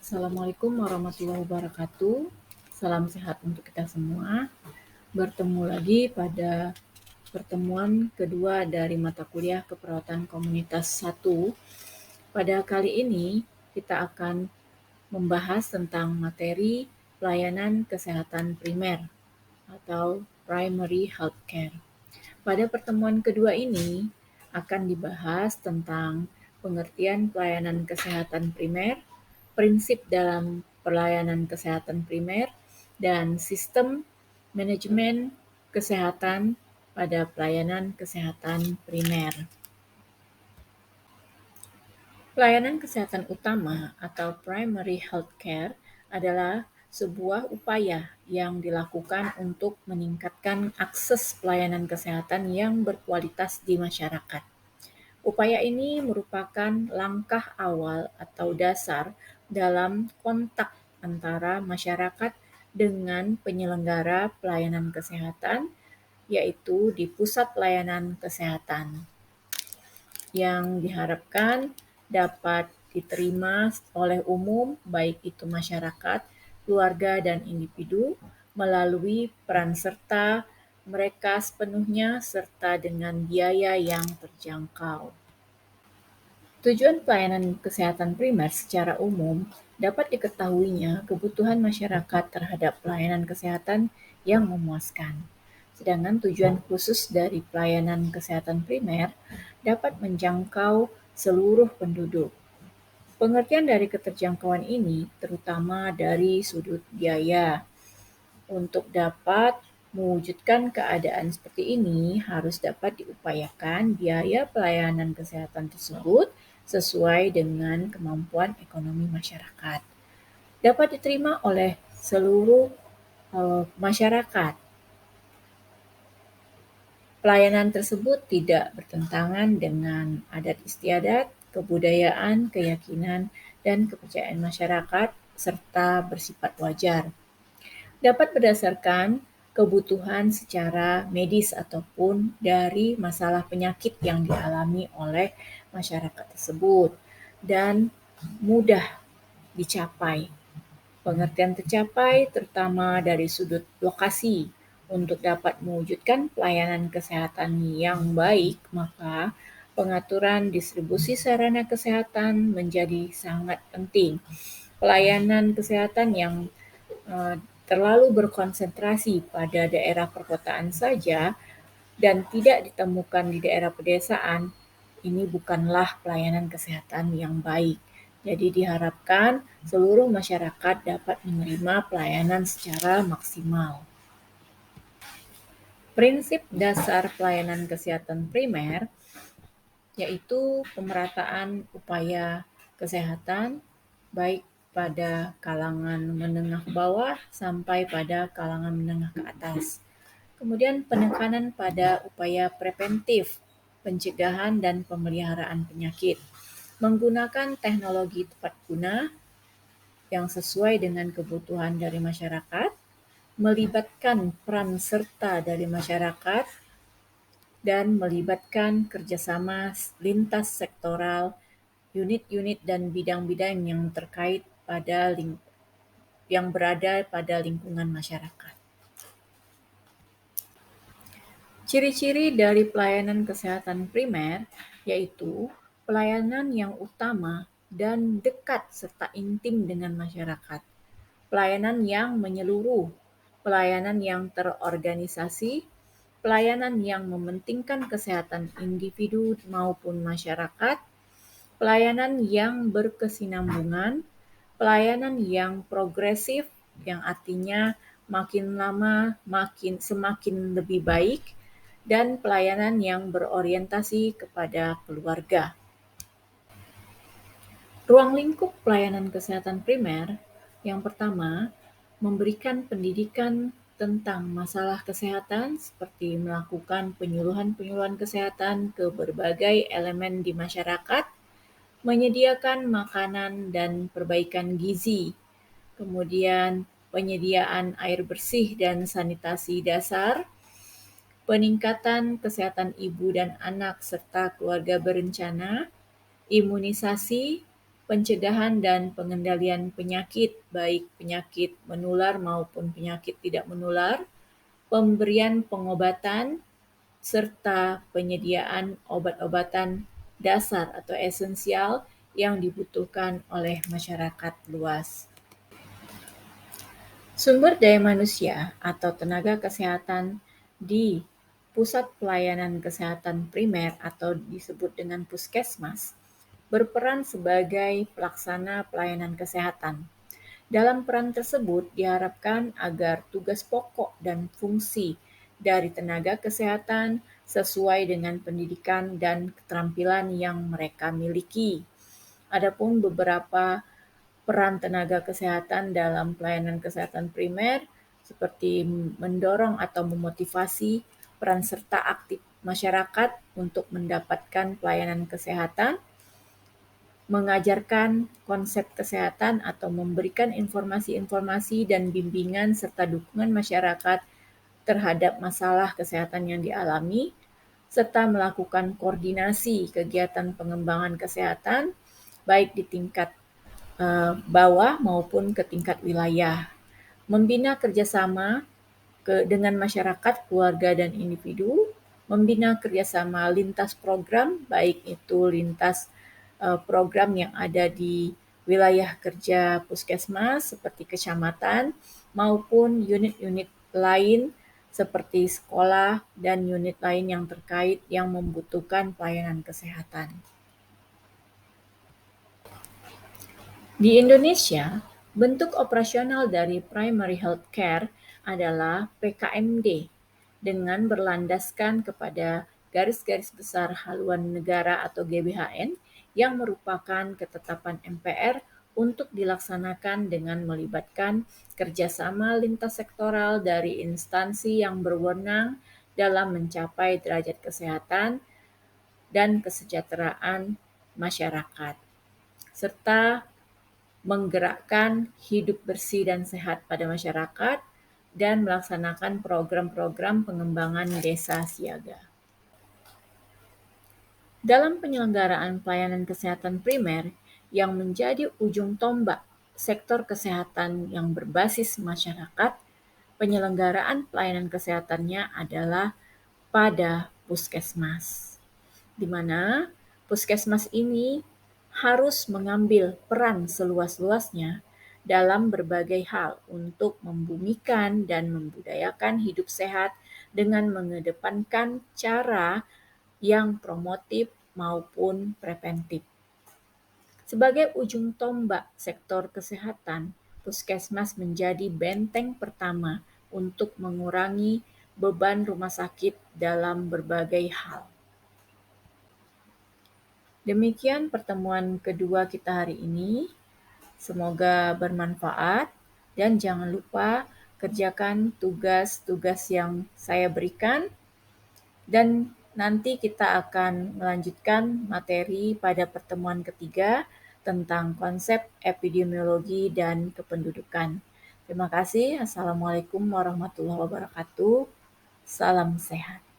Assalamualaikum warahmatullahi wabarakatuh. Salam sehat untuk kita semua. Bertemu lagi pada pertemuan kedua dari mata kuliah Keperawatan Komunitas 1. Pada kali ini kita akan membahas tentang materi pelayanan kesehatan primer atau primary health care. Pada pertemuan kedua ini akan dibahas tentang pengertian pelayanan kesehatan primer, prinsip dalam pelayanan kesehatan primer, dan sistem manajemen kesehatan pada pelayanan kesehatan primer. Pelayanan kesehatan utama atau primary health care adalah sebuah upaya yang dilakukan untuk meningkatkan akses pelayanan kesehatan yang berkualitas di masyarakat. Upaya ini merupakan langkah awal atau dasar dalam kontak antara masyarakat dengan penyelenggara pelayanan kesehatan, yaitu di pusat pelayanan kesehatan, yang diharapkan dapat diterima oleh umum, baik itu masyarakat, keluarga, dan individu, melalui peran serta mereka sepenuhnya serta dengan biaya yang terjangkau. Tujuan pelayanan kesehatan primer secara umum dapat diketahuinya kebutuhan masyarakat terhadap pelayanan kesehatan yang memuaskan. Sedangkan tujuan khusus dari pelayanan kesehatan primer dapat menjangkau seluruh penduduk. Pengertian dari keterjangkauan ini terutama dari sudut biaya. Untuk dapat mewujudkan keadaan seperti ini, harus dapat diupayakan biaya pelayanan kesehatan tersebut sesuai dengan kemampuan ekonomi masyarakat. Dapat diterima oleh seluruh masyarakat. Pelayanan tersebut tidak bertentangan dengan adat istiadat, kebudayaan, keyakinan, dan kepercayaan masyarakat, serta bersifat wajar. Dapat berdasarkan kebutuhan secara medis ataupun dari masalah penyakit yang dialami oleh masyarakat tersebut dan mudah dicapai. Pengertian tercapai terutama dari sudut lokasi. Untuk dapat mewujudkan pelayanan kesehatan yang baik, maka pengaturan distribusi sarana kesehatan menjadi sangat penting. Pelayanan kesehatan yang terlalu berkonsentrasi pada daerah perkotaan saja dan tidak ditemukan di daerah pedesaan, ini bukanlah pelayanan kesehatan yang baik. Jadi diharapkan seluruh masyarakat dapat menerima pelayanan secara maksimal. Prinsip dasar pelayanan kesehatan primer yaitu pemerataan upaya kesehatan baik pada kalangan menengah ke bawah sampai pada kalangan menengah ke atas. Kemudian penekanan pada upaya preventif, pencegahan dan pemeliharaan penyakit, menggunakan teknologi tepat guna yang sesuai dengan kebutuhan dari masyarakat, melibatkan peran serta dari masyarakat, dan melibatkan kerjasama lintas sektoral, unit-unit dan bidang-bidang yang terkait yang berada pada lingkungan masyarakat. Ciri-ciri dari pelayanan kesehatan primer yaitu pelayanan yang utama dan dekat serta intim dengan masyarakat, pelayanan yang menyeluruh, pelayanan yang terorganisasi, pelayanan yang mementingkan kesehatan individu maupun masyarakat, pelayanan yang berkesinambungan, pelayanan yang progresif, yang artinya makin lama semakin lebih baik, dan pelayanan yang berorientasi kepada keluarga. Ruang lingkup pelayanan kesehatan primer, yang pertama, memberikan pendidikan tentang masalah kesehatan seperti melakukan penyuluhan-penyuluhan kesehatan ke berbagai elemen di masyarakat, menyediakan makanan dan perbaikan gizi, kemudian penyediaan air bersih dan sanitasi dasar, peningkatan kesehatan ibu dan anak serta keluarga berencana, imunisasi, pencegahan dan pengendalian penyakit, baik penyakit menular maupun penyakit tidak menular, pemberian pengobatan, serta penyediaan obat-obatan dasar atau esensial yang dibutuhkan oleh masyarakat luas. Sumber daya manusia atau tenaga kesehatan di Pusat Pelayanan Kesehatan Primer atau disebut dengan Puskesmas berperan sebagai pelaksana pelayanan kesehatan. Dalam peran tersebut diharapkan agar tugas pokok dan fungsi dari tenaga kesehatan sesuai dengan pendidikan dan keterampilan yang mereka miliki. Adapun beberapa peran tenaga kesehatan dalam pelayanan kesehatan primer seperti mendorong atau memotivasi peran serta aktif masyarakat untuk mendapatkan pelayanan kesehatan, mengajarkan konsep kesehatan atau memberikan informasi-informasi dan bimbingan serta dukungan masyarakat terhadap masalah kesehatan yang dialami, serta melakukan koordinasi kegiatan pengembangan kesehatan baik di tingkat bawah maupun ke tingkat wilayah. Membina kerjasama dengan masyarakat, keluarga, dan individu, membina kerjasama lintas program, baik itu lintas program yang ada di wilayah kerja puskesmas seperti kecamatan maupun unit-unit lain seperti sekolah dan unit lain yang terkait yang membutuhkan pelayanan kesehatan. Di Indonesia, bentuk operasional dari primary health care adalah PKMD dengan berlandaskan kepada garis-garis besar haluan negara atau GBHN yang merupakan ketetapan MPR untuk dilaksanakan dengan melibatkan kerjasama lintas sektoral dari instansi yang berwenang dalam mencapai derajat kesehatan dan kesejahteraan masyarakat, serta menggerakkan hidup bersih dan sehat pada masyarakat, dan melaksanakan program-program pengembangan desa siaga. Dalam penyelenggaraan pelayanan kesehatan primer yang menjadi ujung tombak sektor kesehatan yang berbasis masyarakat, penyelenggaraan pelayanan kesehatannya adalah pada puskesmas, di mana puskesmas ini harus mengambil peran seluas-luasnya dalam berbagai hal untuk membumikan dan membudayakan hidup sehat dengan mengedepankan cara yang promotif maupun preventif. Sebagai ujung tombak sektor kesehatan, puskesmas menjadi benteng pertama untuk mengurangi beban rumah sakit dalam berbagai hal. Demikian pertemuan kedua kita hari ini. Semoga bermanfaat dan jangan lupa kerjakan tugas-tugas yang saya berikan dan nanti kita akan melanjutkan materi pada pertemuan ketiga tentang konsep epidemiologi dan kependudukan. Terima kasih. Assalamualaikum warahmatullahi wabarakatuh. Salam sehat.